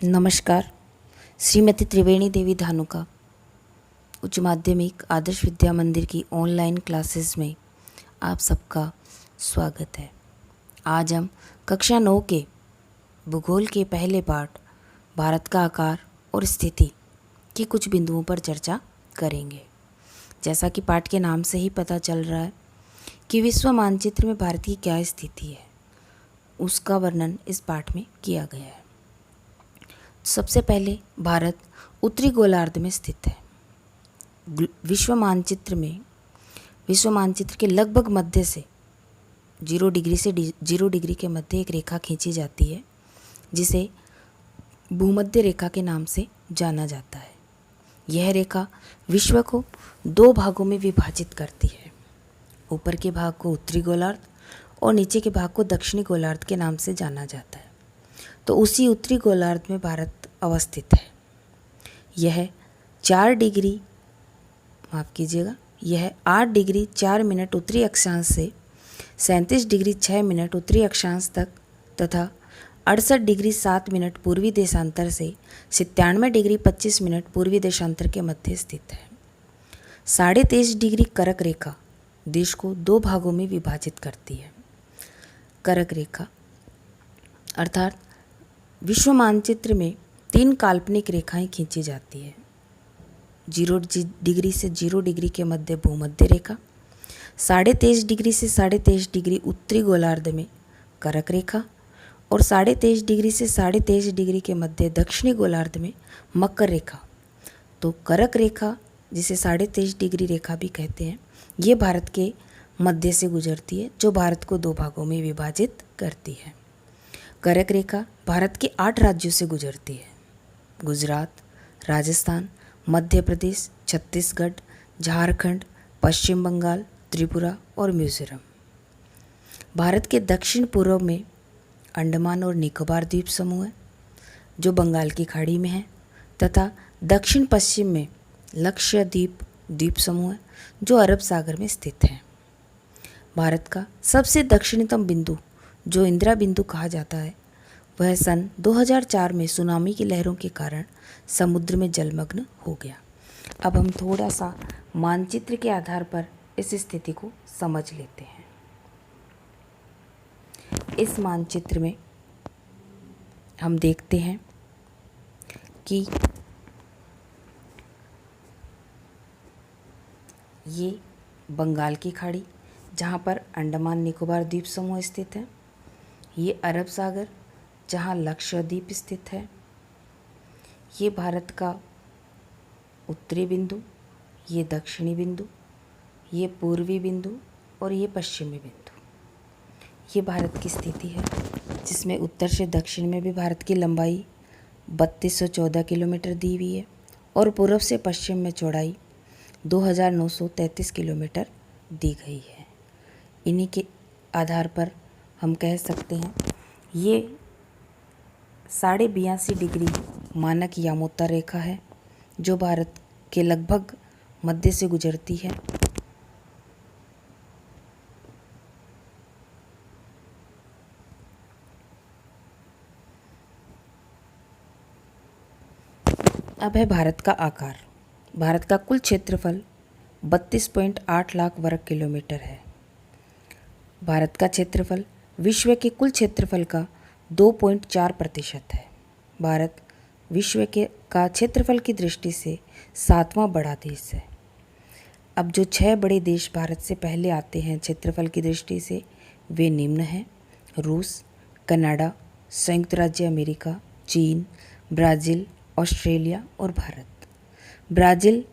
नमस्कार। श्रीमती त्रिवेणी देवी धानुका उच्च माध्यमिक आदर्श विद्या मंदिर की ऑनलाइन क्लासेस में आप सबका स्वागत है। आज हम कक्षा 9 के भूगोल के पहले पाठ भारत का आकार और स्थिति के कुछ बिंदुओं पर चर्चा करेंगे। जैसा कि पाठ के नाम से ही पता चल रहा है कि विश्व मानचित्र में भारत की क्या स्थिति है, उसका वर्णन इस पाठ में किया गया है। सबसे पहले भारत उत्तरी गोलार्ध में स्थित है। विश्व मानचित्र के लगभग मध्य से 0 डिग्री से 0 डिग्री के मध्य एक रेखा खींची जाती है, जिसे भूमध्य रेखा के नाम से जाना जाता है। यह रेखा विश्व को 2 भागों में विभाजित करती है। ऊपर के भाग को उत्तरी गोलार्ध और नीचे के भाग को दक्षिणी गोलार्ध के नाम से जाना जाता है। तो उसी उत्तरी गोलार्ध में भारत अवस्थित है। यह 8 डिग्री 4 मिनट उत्तरी अक्षांश से 37 डिग्री 6 मिनट उत्तरी अक्षांश तक तथा 68 डिग्री 7 मिनट पूर्वी देशांतर से 97 डिग्री 25 मिनट पूर्वी देशांतर के मध्य स्थित है। 23.5 डिग्री कर्क रेखा देश को 2 भागों में विभाजित करती है। कर्क रेखा अर्थात विश्व मानचित्र में 3 काल्पनिक रेखाएं खींची जाती है। 0 डिग्री से 0 डिग्री के मध्य भूमध्य रेखा, 23.5 डिग्री से 23.5 डिग्री उत्तरी गोलार्ध में कर्क रेखा और 23.5 डिग्री से 23.5 डिग्री के मध्य दक्षिणी गोलार्ध में मकर रेखा। तो कर्क रेखा, जिसे 23.5 डिग्री रेखा भी कहते हैं, ये भारत के मध्य से गुजरती है, जो भारत को 2 भागों में विभाजित करती है। कर्क रेखा भारत के 8 राज्यों से गुजरती है: गुजरात, राजस्थान, मध्य प्रदेश, छत्तीसगढ़, झारखंड, पश्चिम बंगाल, त्रिपुरा और मिजोरम। भारत के दक्षिण पूर्व में अंडमान और निकोबार द्वीप समूह है, जो बंगाल की खाड़ी में है, तथा दक्षिण पश्चिम में लक्षद्वीप द्वीप समूह है, जो अरब सागर में स्थित है। भारत का सबसे दक्षिणतम बिंदु, जो इंदिरा बिंदु कहा जाता है, वह सन 2004 में सुनामी की लहरों के कारण समुद्र में जलमग्न हो गया। अब हम थोड़ा सा मानचित्र के आधार पर इस स्थिति को समझ लेते हैं। इस मानचित्र में हम देखते हैं कि ये बंगाल की खाड़ी, जहाँ पर अंडमान निकोबार द्वीप समूह स्थित है। ये अरब सागर, जहाँ लक्षद्वीप स्थित है। ये भारत का उत्तरी बिंदु, ये दक्षिणी बिंदु, ये पूर्वी बिंदु और ये पश्चिमी बिंदु। ये भारत की स्थिति है, जिसमें उत्तर से दक्षिण में भी भारत की लंबाई 3214 किलोमीटर दी हुई है और पूर्व से पश्चिम में चौड़ाई 2933 किलोमीटर दी गई है। इन्हीं के आधार पर हम कह सकते हैं ये 82.5 डिग्री मानक यामोत्तर रेखा है, जो भारत के लगभग मध्य से गुजरती है। अब है भारत का आकार। भारत का कुल क्षेत्रफल 32.8 लाख वर्ग किलोमीटर है। भारत का क्षेत्रफल विश्व के कुल क्षेत्रफल का 2.4% है। भारत विश्व का क्षेत्रफल की दृष्टि से 7वां बड़ा देश है। अब जो 6 बड़े देश भारत से पहले आते हैं क्षेत्रफल की दृष्टि से, वे निम्न हैं: रूस, कनाडा, संयुक्त राज्य अमेरिका, चीन, ब्राज़ील, ऑस्ट्रेलिया और भारत। ब्राज़ील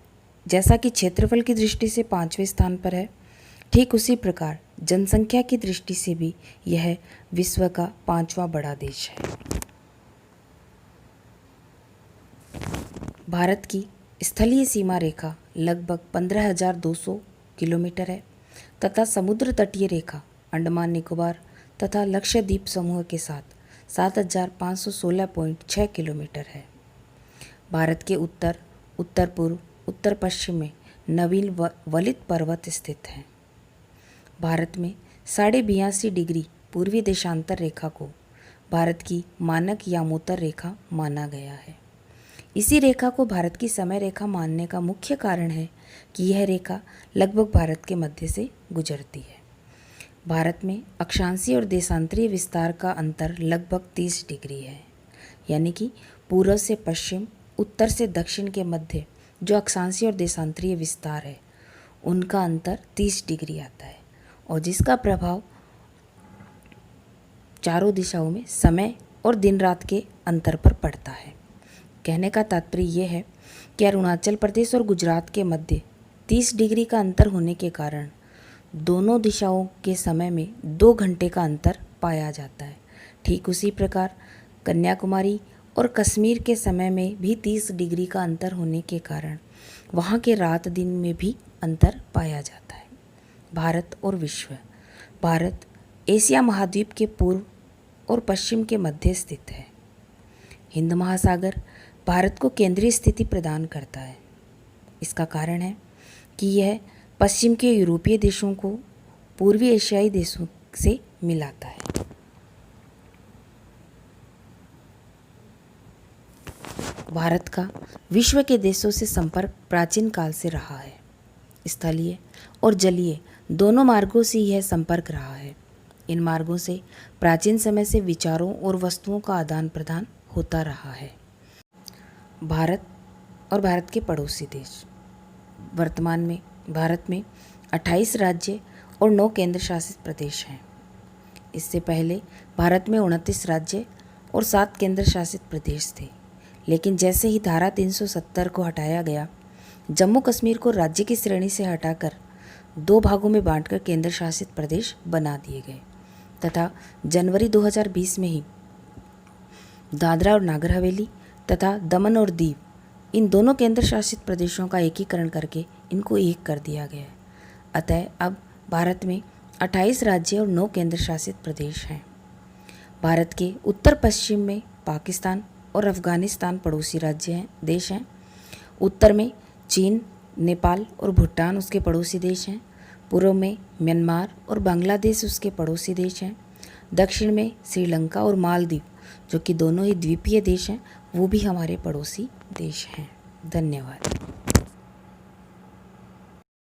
जैसा कि क्षेत्रफल की दृष्टि से 5वें स्थान पर है, ठीक उसी प्रकार जनसंख्या की दृष्टि से भी यह विश्व का 5वां बड़ा देश है। भारत की स्थलीय सीमा रेखा लगभग 15,200 किलोमीटर है तथा समुद्र तटीय रेखा अंडमान निकोबार तथा लक्षद्वीप समूह के साथ 7,516.6 किलोमीटर है। भारत के उत्तर, उत्तर पूर्व, उत्तर पश्चिम में नवीन वलित पर्वत स्थित हैं। भारत में 82.5 डिग्री पूर्वी देशांतर रेखा को भारत की मानक यामोत्तर रेखा माना गया है। इसी रेखा को भारत की समय रेखा मानने का मुख्य कारण है कि यह रेखा लगभग भारत के मध्य से गुजरती है। भारत में अक्षांशीय और देशांतरीय विस्तार का अंतर लगभग 30 डिग्री है, यानी कि पूर्व से पश्चिम, उत्तर से दक्षिण के मध्य जो अक्षांशीय और देशांतरीय विस्तार है उनका अंतर 30 डिग्री आता है, और जिसका प्रभाव चारों दिशाओं में समय और दिन रात के अंतर पर पड़ता है। कहने का तात्पर्य यह है कि अरुणाचल प्रदेश और गुजरात के मध्य 30 डिग्री का अंतर होने के कारण दोनों दिशाओं के समय में 2 घंटे का अंतर पाया जाता है। ठीक उसी प्रकार कन्याकुमारी और कश्मीर के समय में भी 30 डिग्री का अंतर होने के कारण वहाँ के रात दिन में भी अंतर पाया जाता है। भारत और विश्व। भारत एशिया महाद्वीप के पूर्व और पश्चिम के मध्य स्थित है। हिंद महासागर भारत को केंद्रीय स्थिति प्रदान करता है। इसका कारण है कि यह पश्चिम के यूरोपीय देशों को पूर्वी एशियाई देशों से मिलाता है। भारत का विश्व के देशों से संपर्क प्राचीन काल से रहा है। स्थलीय और जलीय दोनों मार्गों से यह संपर्क रहा है। इन मार्गों से प्राचीन समय से विचारों और वस्तुओं का आदान प्रदान होता रहा है। भारत और भारत के पड़ोसी देश। वर्तमान में भारत में 28 राज्य और 9 केंद्र शासित प्रदेश हैं। इससे पहले भारत में 29 राज्य और 7 केंद्र शासित प्रदेश थे, लेकिन जैसे ही धारा 370 को हटाया गया, जम्मू कश्मीर को राज्य की श्रेणी से हटाकर 2 भागों में बांटकर केंद्र शासित प्रदेश बना दिए गए तथा जनवरी 2020 में ही दादरा और नागर हवेली तथा दमन और दीव इन दोनों केंद्र शासित प्रदेशों का एकीकरण करके इनको एक कर दिया गया है। अतः अब भारत में 28 राज्य और 9 केंद्र शासित प्रदेश हैं। भारत के उत्तर पश्चिम में पाकिस्तान और अफगानिस्तान पड़ोसी देश हैं। उत्तर में चीन, नेपाल और भूटान उसके पड़ोसी देश हैं। पूर्व में म्यांमार और बांग्लादेश उसके पड़ोसी देश हैं। दक्षिण में श्रीलंका और मालदीव, जो कि दोनों ही द्वीपीय देश हैं, वो भी हमारे पड़ोसी देश हैं। धन्यवाद।